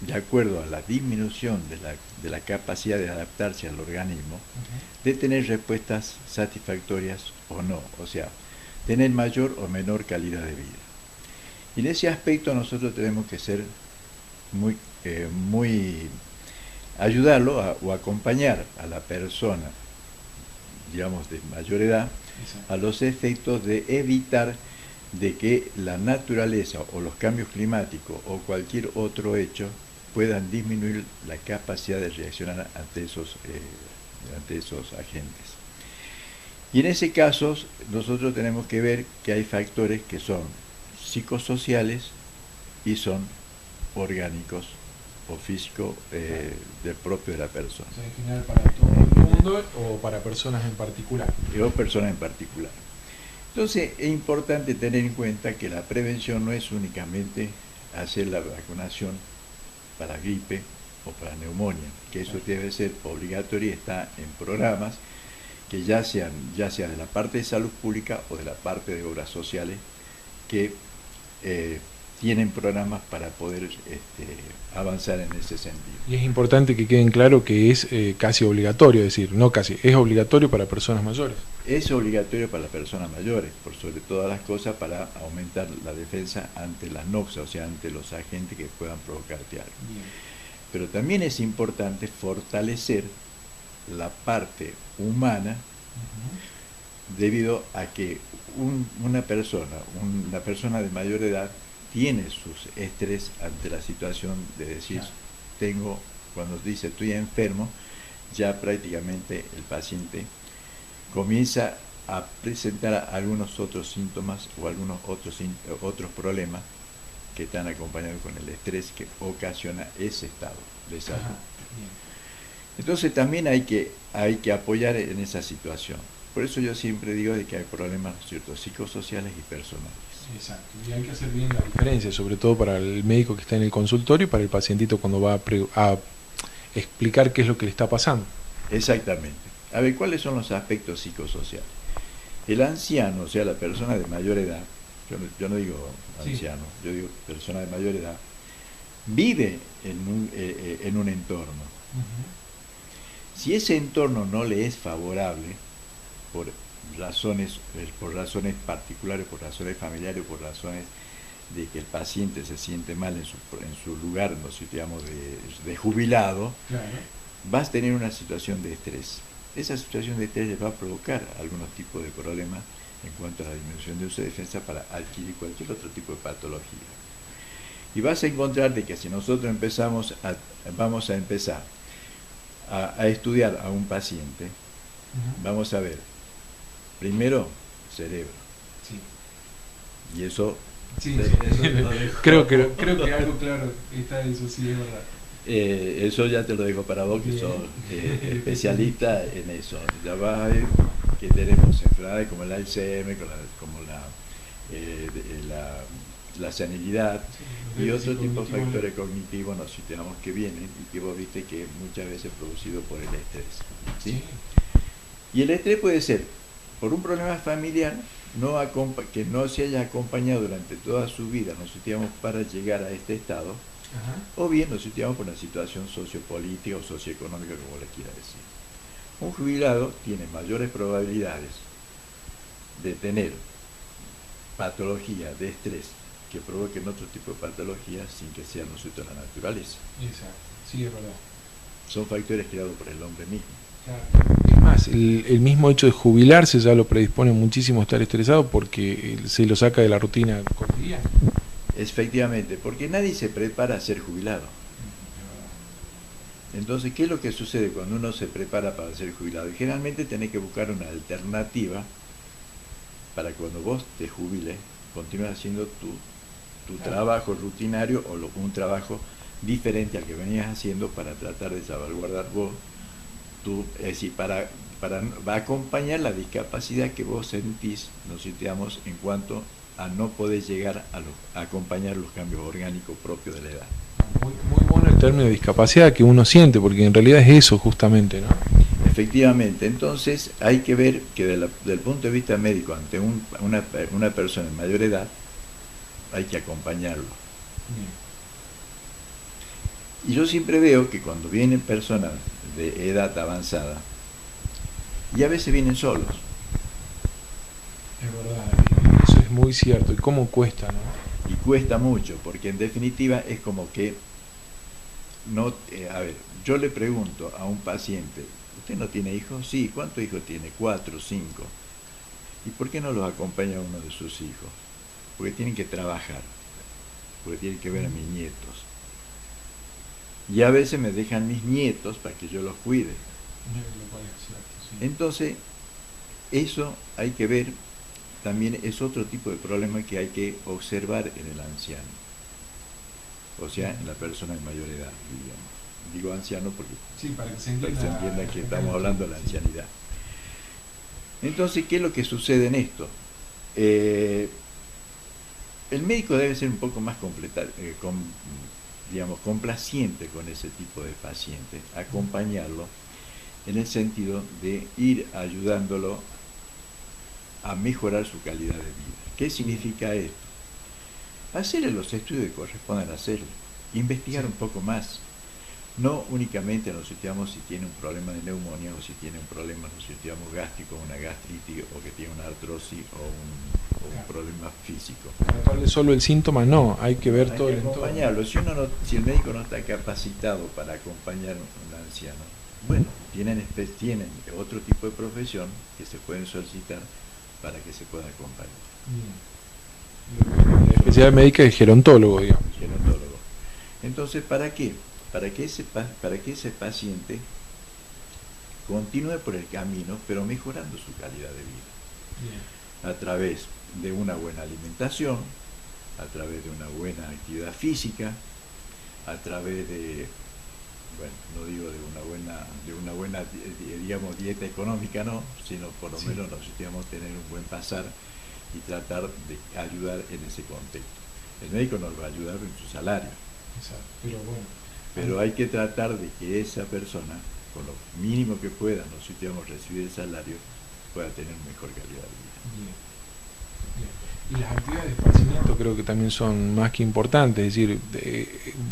de acuerdo a la disminución de la capacidad de adaptarse al organismo, de tener respuestas satisfactorias o no, o sea, tener mayor o menor calidad de vida. Y en ese aspecto nosotros tenemos que ser ayudarlo o acompañar a la persona, digamos, de mayor edad, a los efectos de evitar de que la naturaleza o los cambios climáticos o cualquier otro hecho puedan disminuir la capacidad de reaccionar ante esos agentes. Y en ese caso nosotros tenemos que ver que hay factores que son psicosociales y son orgánicos o físicos del propio de la persona. O sea, en general para todo el mundo o para personas en particular. O personas en particular. Entonces es importante tener en cuenta que la prevención no es únicamente hacer la vacunación para gripe o para neumonía, que eso debe ser obligatorio y está en programas que ya sea de la parte de salud pública o de la parte de obras sociales que tienen programas para poder avanzar en ese sentido. Y es importante que queden claro que es casi obligatorio, es decir, no casi, es obligatorio para personas mayores. Es obligatorio para las personas mayores, por sobre todas las cosas, para aumentar la defensa ante las noxas, o sea, ante los agentes que puedan provocarte algo. Bien. Pero también es importante fortalecer la parte humana, debido a que una persona de mayor edad tiene sus estrés ante la situación de decir, cuando dice estoy enfermo, ya prácticamente el paciente comienza a presentar algunos otros síntomas o algunos otros problemas que están acompañados con el estrés que ocasiona ese estado de salud. Entonces también hay que apoyar en esa situación. Por eso yo siempre digo de que hay problemas, ¿cierto?, psicosociales y personales. Exacto, y hay que hacer bien la diferencia, sobre todo para el médico que está en el consultorio y para el pacientito cuando va a explicar qué es lo que le está pasando. Exactamente. A ver, ¿cuáles son los aspectos psicosociales? El anciano, o sea, la persona de mayor edad, yo no digo anciano, yo digo persona de mayor edad, vive en un entorno. Si ese entorno no le es favorable, por razones particulares, por razones familiares, por razones de que el paciente se siente mal en su lugar, digamos, de jubilado, vas a tener una situación de estrés. Esa situación de estrés le va a provocar algunos tipos de problemas en cuanto a la disminución de su defensa para adquirir cualquier otro tipo de patología. Y vas a encontrar de que si nosotros vamos a empezar a estudiar a un paciente, vamos a ver, primero, cerebro. Y eso... creo que algo claro está eso, sí, es verdad. Eso ya te lo dejo para vos, que sos especialista en eso. Ya vas a ver que tenemos enfermedades como el Alzheimer, como la senilidad y otro tipo de factores cognitivos que vienen y que vos viste que muchas veces es producido por el estrés. ¿Sí? Y el estrés puede ser por un problema familiar que no se haya acompañado durante toda su vida, para llegar a este estado, o bien por una situación sociopolítica o socioeconómica, como le quiera decir. Un jubilado tiene mayores probabilidades de tener patología de estrés que provoquen otro tipo de patologías sin que sean nosotros la naturaleza. Exacto, sí, es verdad. Son factores creados por el hombre mismo. Claro. Es más, el mismo hecho de jubilarse ya lo predispone muchísimo a estar estresado porque se lo saca de la rutina cotidiana. Efectivamente, porque nadie se prepara a ser jubilado. Entonces, ¿qué es lo que sucede cuando uno se prepara para ser jubilado? Y generalmente tenés que buscar una alternativa para cuando vos te jubiles, continúes haciendo tu trabajo rutinario o un trabajo diferente al que venías haciendo para tratar de salvaguardar vos es decir, va a acompañar la discapacidad que vos sentís, nos situamos en cuanto a no poder llegar a acompañar los cambios orgánicos propios de la edad. Muy bueno el término de discapacidad que uno siente, porque en realidad es eso justamente, ¿no? Efectivamente, entonces hay que ver que desde el punto de vista médico, ante una persona en mayor edad, hay que acompañarlo. Y yo siempre veo que cuando vienen personas de edad avanzada, y a veces vienen solos. Es verdad, eso es muy cierto. ¿Y cómo cuesta, no? Y cuesta mucho, porque en definitiva es como que, a ver, yo le pregunto a un paciente, ¿usted no tiene hijos? Sí, ¿cuántos hijos tiene? 4, 5. ¿Y por qué no los acompaña uno de sus hijos? Porque tienen que trabajar, porque tienen que ver a mis nietos. Y a veces me dejan mis nietos para que yo los cuide. Entonces, eso hay que ver, también es otro tipo de problema que hay que observar en el anciano. O sea, en la persona de mayor edad, digamos. Digo anciano porque sí, para que se entienda que estamos hablando de la ancianidad. Entonces, ¿qué es lo que sucede en esto? El médico debe ser un poco más complaciente con ese tipo de paciente, acompañarlo en el sentido de ir ayudándolo a mejorar su calidad de vida. ¿Qué significa esto? Hacerle los estudios que correspondan hacerle, investigar un poco más. No únicamente nos situamos si tiene un problema de neumonía o si tiene un problema, nos situamos gástrico, una gastritis o que tiene una artrosis o un problema físico. Tratarle solo el síntoma, no, hay que ver todo el entorno. Acompañarlo. Si el médico no está capacitado para acompañar a un anciano, bueno, tienen otro tipo de profesión que se pueden solicitar para que se pueda acompañar. La especialidad médica es gerontólogo, digamos. Gerontólogo. Entonces, ¿para qué? Para que ese paciente continúe por el camino, pero mejorando su calidad de vida. A través de una buena alimentación, a través de una buena actividad física, a través de, bueno, no digo de una buena digamos, dieta económica, no, sino por lo menos necesitamos tener un buen pasar y tratar de ayudar en ese contexto. El médico nos va a ayudar en su salario. Exacto, pero hay que tratar de que esa persona, con lo mínimo que pueda, recibir el salario, pueda tener mejor calidad de vida. Y las actividades de esparcimiento creo que también son más que importantes, es decir,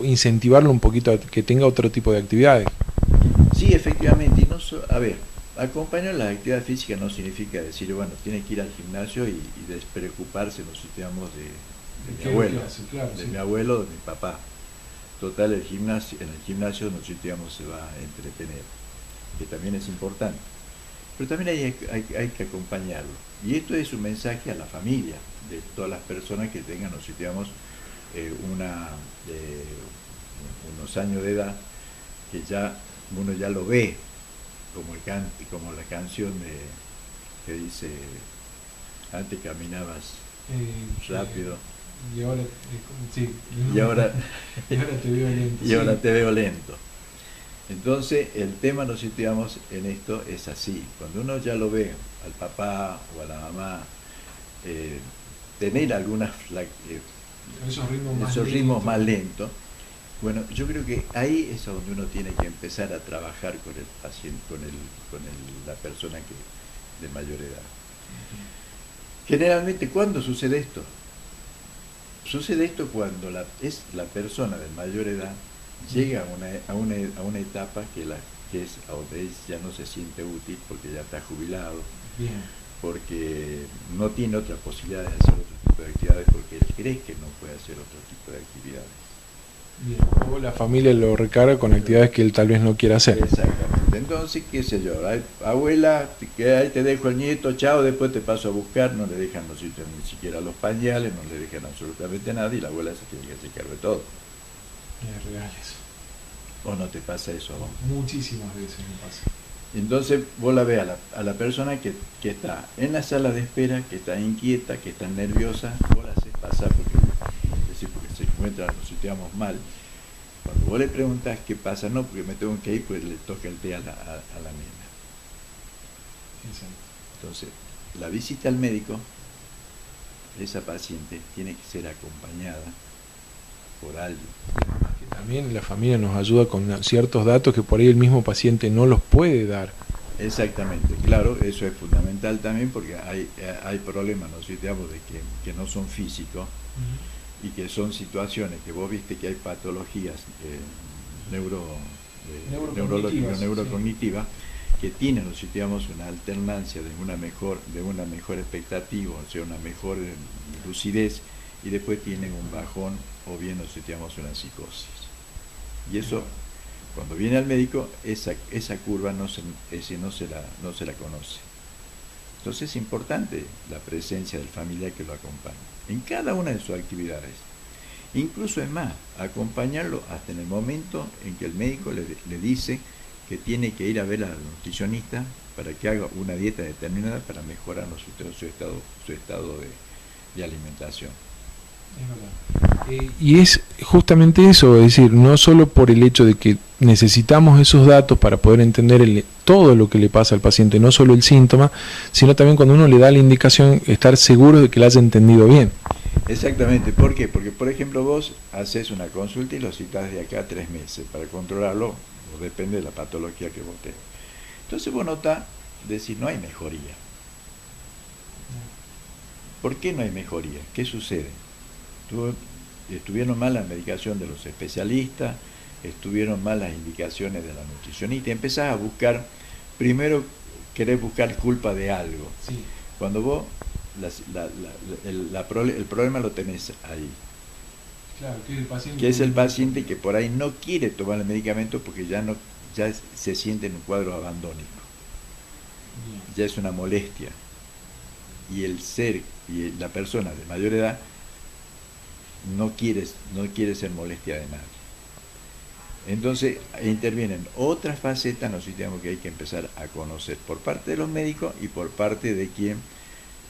incentivarlo un poquito a que tenga otro tipo de actividades. Sí, efectivamente. A ver, acompañar las actividades físicas no significa decir, bueno, tiene que ir al gimnasio y despreocuparse, de mi abuelo, mi abuelo o de mi papá. Total, en el gimnasio se va a entretener, que también es importante. Pero también hay que acompañarlo. Y esto es un mensaje a la familia, de todas las personas que tengan, unos años de edad, que uno ya lo ve, como la canción que dice, antes caminabas rápido. Y ahora te veo lento. Y ahora te veo lento. Entonces, el tema, nos situamos en esto, es así. Cuando uno ya lo ve, al papá o a la mamá, tener esos ritmos más lentos, bueno, yo creo que ahí es donde uno tiene que empezar a trabajar con el paciente, la persona de mayor edad. Generalmente, ¿cuándo sucede esto? Sucede esto cuando la persona de mayor edad llega a una etapa que es a donde ya no se siente útil porque ya está jubilado, porque no tiene otra posibilidad de hacer otro tipo de actividades, porque él cree que no puede hacer otro tipo de actividades. O la familia lo recarga con actividades que él tal vez no quiera hacer. Exactamente. Entonces, qué sé yo, abuela, que ahí te dejo el nieto, chao, después te paso a buscar, no le dejan ni siquiera los pañales, no le dejan absolutamente nada, y la abuela se tiene que hacer cargo de todo. Es real eso. ¿O no te pasa eso a vos? Muchísimas veces me pasa. Entonces vos la ves a la persona que está en la sala de espera, que está inquieta, que está nerviosa, vos la haces pasar porque se encuentra, nos situamos mal. Cuando vos le preguntas qué pasa, no, porque me tengo que ir, pues le toca el té a la nena. Entonces, la visita al médico, esa paciente tiene que ser acompañada por alguien. También la familia nos ayuda con ciertos datos que por ahí el mismo paciente no los puede dar. Exactamente, claro, eso es fundamental también porque hay problemas, ¿no? Digamos, de que no son físicos y que son situaciones que vos viste que hay patologías neurocognitivas que tienen, digamos, una alternancia de una mejor expectativa, o sea, una mejor lucidez, y después tienen un bajón o bien, digamos, una psicosis. Y eso, cuando viene al médico, esa curva no se la conoce. Entonces es importante la presencia del familiar que lo acompaña en cada una de sus actividades. Incluso es más, acompañarlo hasta en el momento en que el médico le dice que tiene que ir a ver al nutricionista para que haga una dieta determinada para mejorar su estado de alimentación. Es verdad. Y es justamente eso, es decir, no solo por el hecho de que necesitamos esos datos para poder entender todo lo que le pasa al paciente, no solo el síntoma, sino también cuando uno le da la indicación, estar seguro de que la haya entendido bien. Exactamente, ¿por qué? Porque, por ejemplo, vos haces una consulta y lo citas de acá a 3 meses para controlarlo, o depende de la patología que vos tengas. Entonces vos notás, decís, no hay mejoría. ¿Por qué no hay mejoría? ¿Qué sucede? Estuvieron mal la medicación de los especialistas, estuvieron mal las indicaciones de la nutricionista, y empezás a buscar, primero querés buscar culpa de algo. Sí. Cuando vos el problema lo tenés ahí. Claro, que es el paciente que por ahí no quiere tomar el medicamento porque ya se siente en un cuadro abandónico. Bien. Ya es una molestia. Y la persona de mayor edad no quiere ser molestia de nadie. Entonces intervienen otras facetas, digamos, que hay que empezar a conocer por parte de los médicos y por parte de quien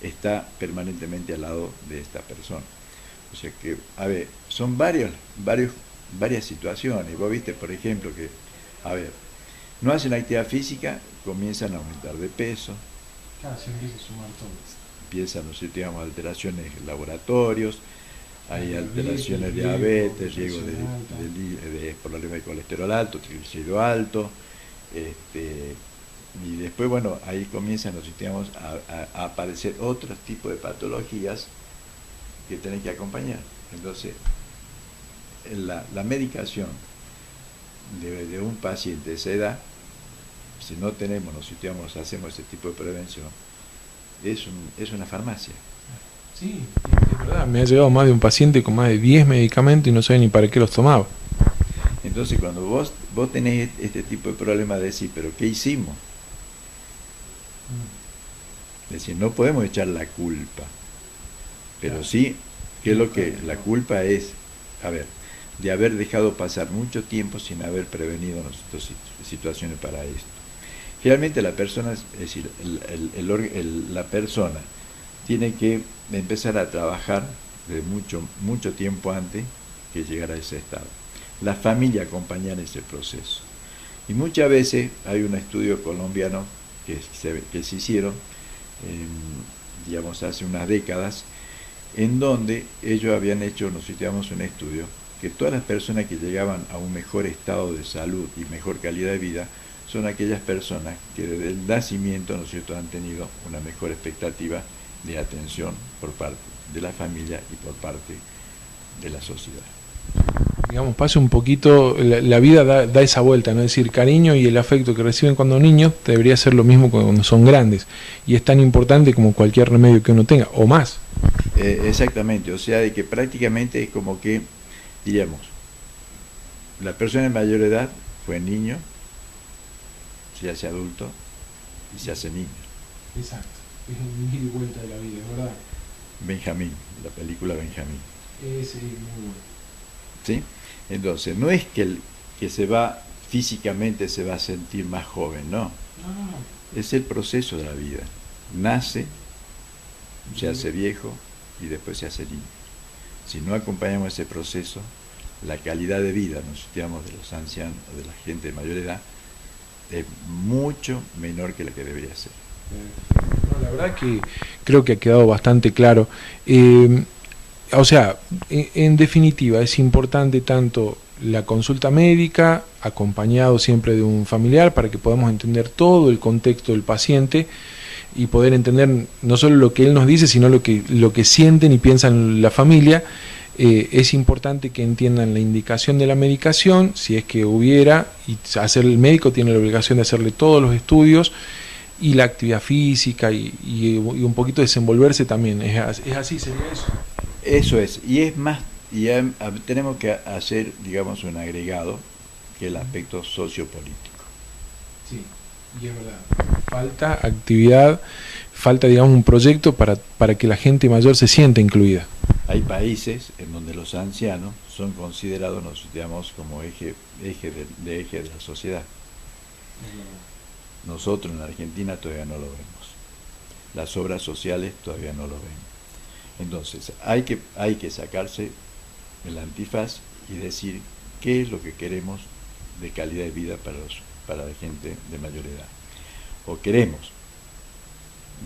está permanentemente al lado de esta persona. O sea que, a ver, son varias situaciones. Vos viste, por ejemplo, que, a ver, no hacen actividad física, comienzan a aumentar de peso. Claro, se empieza a sumar todo. Empiezan, digamos, alteraciones en laboratorios, hay alteraciones de diabetes, riesgo de problemas de colesterol alto, triglicérido alto, y después, bueno, ahí comienzan a aparecer otros tipos de patologías que tienen que acompañar. Entonces, la medicación de un paciente de esa edad, si no tenemos, hacemos ese tipo de prevención, es una farmacia. Sí, es verdad. Me ha llegado más de un paciente con más de 10 medicamentos y no sabe ni para qué los tomaba. Entonces, cuando vos tenés este tipo de problemas, decís, ¿pero qué hicimos? Es decir, no podemos echar la culpa, pero sí, ¿qué es lo que la culpa es? A ver, de haber dejado pasar mucho tiempo sin haber prevenido nuestras situaciones para esto. Generalmente la persona, es decir, la persona tiene que empezar a trabajar de mucho tiempo antes que llegar a ese estado. La familia acompaña en ese proceso. Y muchas veces hay un estudio colombiano que se hicieron, digamos, hace unas décadas, en donde ellos habían hecho, un estudio, que todas las personas que llegaban a un mejor estado de salud y mejor calidad de vida son aquellas personas que desde el nacimiento, han tenido una mejor expectativa de atención por parte de la familia y por parte de la sociedad. Digamos, pasa un poquito, la vida da esa vuelta, ¿no? Es decir, cariño y el afecto que reciben cuando niños debería ser lo mismo cuando son grandes, y es tan importante como cualquier remedio que uno tenga, o más. Exactamente, o sea, de que prácticamente es como que, diríamos, la persona de mayor edad fue niño, se hace adulto y se hace niño. Exacto, es un ida y vuelta de la vida, ¿verdad? Benjamín, la película Benjamín. Sí, muy bueno. ¿Sí? Entonces, no es que físicamente se va a sentir más joven, no. Es el proceso de la vida. Nace, se hace viejo y después se hace niño. Si no acompañamos ese proceso, la calidad de vida, digamos, de los ancianos, de la gente de mayor edad, es mucho menor que la que debería ser. No, la verdad que creo que ha quedado bastante claro. O sea, en definitiva, es importante tanto la consulta médica, acompañado siempre de un familiar, para que podamos entender todo el contexto del paciente y poder entender no solo lo que él nos dice, sino lo que sienten y piensan la familia. Es importante que entiendan la indicación de la medicación, si es que hubiera, y el médico tiene la obligación de hacerle todos los estudios, y la actividad física y un poquito desenvolverse también. ¿Es así? ¿Sería eso? Eso es, y es más, tenemos que hacer, digamos, un agregado, que es el aspecto sociopolítico. Sí, y es verdad. Falta actividad, falta, digamos, un proyecto para que la gente mayor se sienta incluida. Hay países en donde los ancianos son considerados, digamos, como eje de la sociedad. Nosotros en la Argentina todavía no lo vemos. Las obras sociales todavía no lo ven. Entonces, hay que sacarse el antifaz y decir qué es lo que queremos de calidad de vida para la gente de mayor edad. O queremos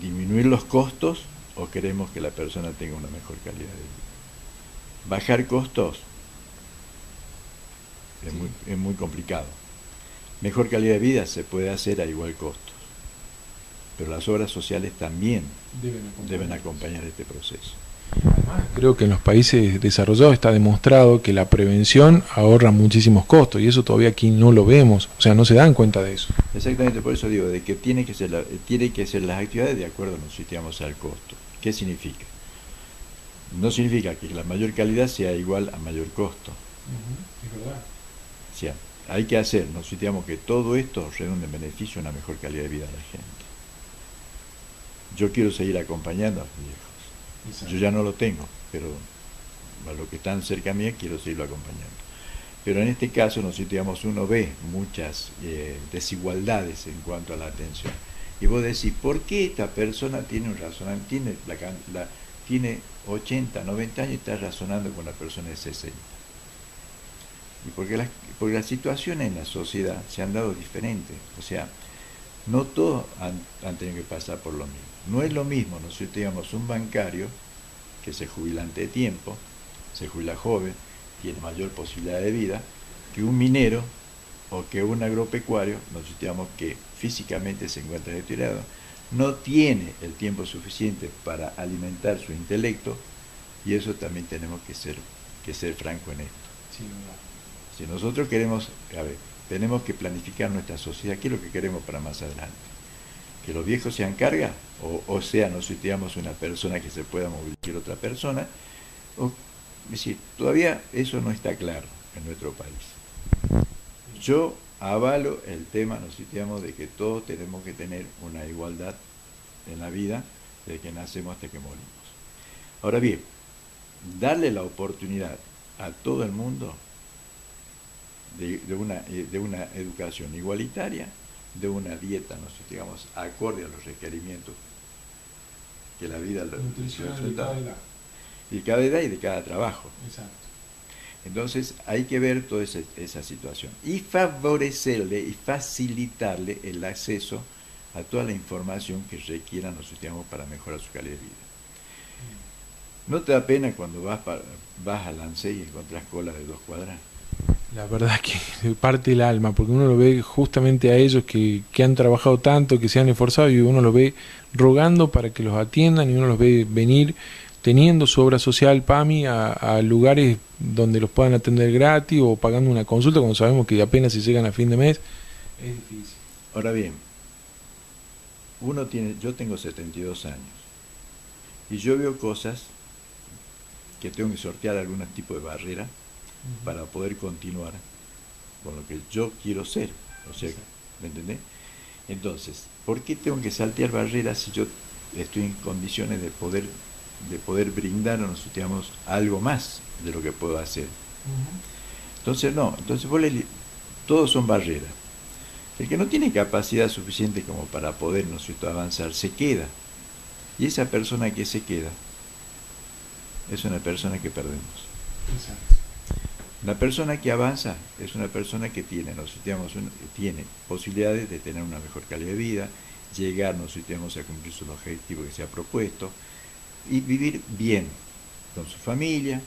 disminuir los costos o queremos que la persona tenga una mejor calidad de vida. Bajar costos es muy complicado. Mejor calidad de vida se puede hacer a igual costo, pero las obras sociales también deben acompañar este proceso. Además, creo que en los países desarrollados está demostrado que la prevención ahorra muchísimos costos, y eso todavía aquí no lo vemos, o sea, no se dan cuenta de eso. Exactamente, por eso digo, de que tiene que ser las actividades de acuerdo, al costo. ¿Qué significa? No significa que la mayor calidad sea igual a mayor costo. Es verdad. O sea, hay que hacer, que todo esto redunde en beneficio de una mejor calidad de vida a la gente. Yo quiero seguir acompañando a los viejos. Exacto. Yo ya no lo tengo, pero a los que están cerca mía quiero seguirlo acompañando. Pero en este caso, uno ve muchas desigualdades en cuanto a la atención. Y vos decís, ¿por qué esta persona tiene un razonamiento, tiene 80, 90 años y está razonando con una persona de 60? Y porque las situaciones en la sociedad se han dado diferentes. O sea, no todos han tenido que pasar por lo mismo. No es lo mismo, un bancario que se jubila antes de tiempo, se jubila joven, tiene mayor posibilidad de vida, que un minero o que un agropecuario, que físicamente se encuentra deteriorado, no tiene el tiempo suficiente para alimentar su intelecto, y eso también tenemos que ser franco en esto. Sí, si nosotros queremos, tenemos que planificar nuestra sociedad, ¿qué es lo que queremos para más adelante? Que los viejos sean carga, o sea, una persona que se pueda movilizar otra persona, es decir, todavía eso no está claro en nuestro país. Yo avalo el tema, de que todos tenemos que tener una igualdad en la vida, desde que nacemos hasta que morimos. Ahora bien, darle la oportunidad a todo el mundo de una educación igualitaria, de una dieta, acorde a los requerimientos que la vida nutricional de cada edad. Y cada edad y de cada trabajo. Exacto. Entonces hay que ver toda esa situación y favorecerle y facilitarle el acceso a toda la información que requieran para mejorar su calidad de vida. ¿No te da pena cuando vas al ANSES y encontrás colas de 2 cuadras? La verdad que parte el alma, porque uno lo ve justamente a ellos que han trabajado tanto, que se han esforzado, y uno los ve rogando para que los atiendan, y uno los ve venir teniendo su obra social PAMI a lugares donde los puedan atender gratis o pagando una consulta cuando sabemos que apenas se llegan a fin de mes. Es difícil. Ahora bien, yo tengo 72 años y yo veo cosas que tengo que sortear algún tipo de barrera para poder continuar con lo que yo quiero ser. O sea, ¿me entendés? Entonces, ¿por qué tengo que saltear barreras si yo estoy en condiciones de poder brindarnos, algo más de lo que puedo hacer? Entonces todos son barreras. El que no tiene capacidad suficiente como para poder avanzar, se queda. Y esa persona que se queda es una persona que perdemos. Exacto. Una persona que avanza es una persona que tiene, tiene posibilidades de tener una mejor calidad de vida, llegar, a cumplir sus objetivos que se ha propuesto y vivir bien con su familia,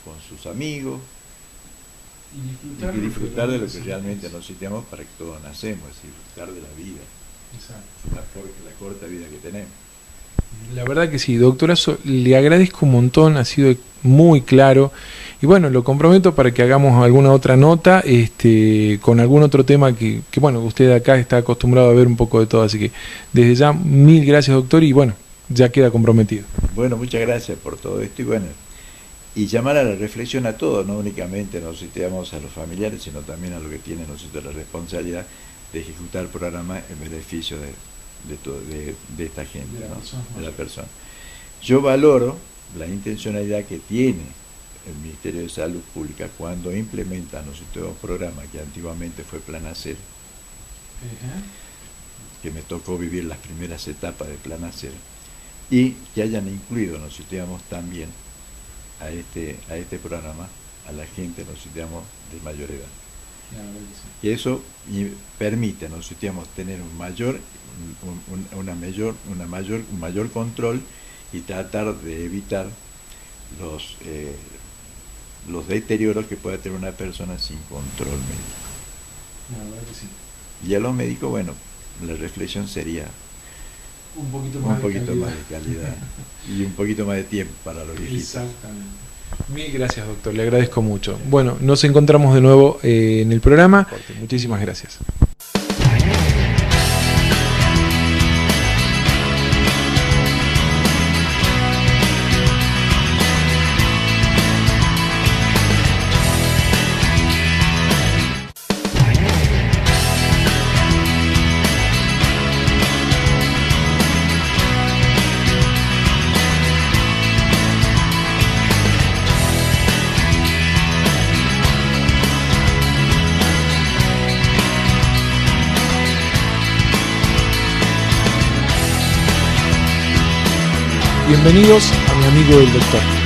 con sus amigos y disfrutar de lo que realmente necesitamos para que todos nacemos, es decir, disfrutar de la vida. Exacto. La corta vida que tenemos. La verdad que sí, doctorazo, le agradezco un montón, ha sido muy claro y bueno, lo comprometo para que hagamos alguna otra nota con algún otro tema que bueno, usted acá está acostumbrado a ver un poco de todo, así que desde ya mil gracias, doctor, y bueno, ya queda comprometido. Bueno, muchas gracias por todo esto y bueno, y llamar a la reflexión a todos, no únicamente a los familiares, sino también a los que tienen la responsabilidad de ejecutar el programa en beneficio de esta gente, de la persona. Yo valoro la intencionalidad que tiene el Ministerio de Salud Pública cuando implementa un programa que antiguamente fue Plan Hacer, que me tocó vivir las primeras etapas de Plan Hacer, y que hayan incluido, también a este programa a la gente, de mayor edad. Y eso permite, tener un mayor control y tratar de evitar los deterioros que puede tener una persona sin control médico. Y a los médicos, bueno, la reflexión sería un poquito más de calidad y un poquito más de tiempo para los viejitos. Exactamente. Mil gracias, doctor, le agradezco mucho. Bueno, nos encontramos de nuevo en el programa. Muchísimas gracias. Bienvenidos a mi amigo el doctor.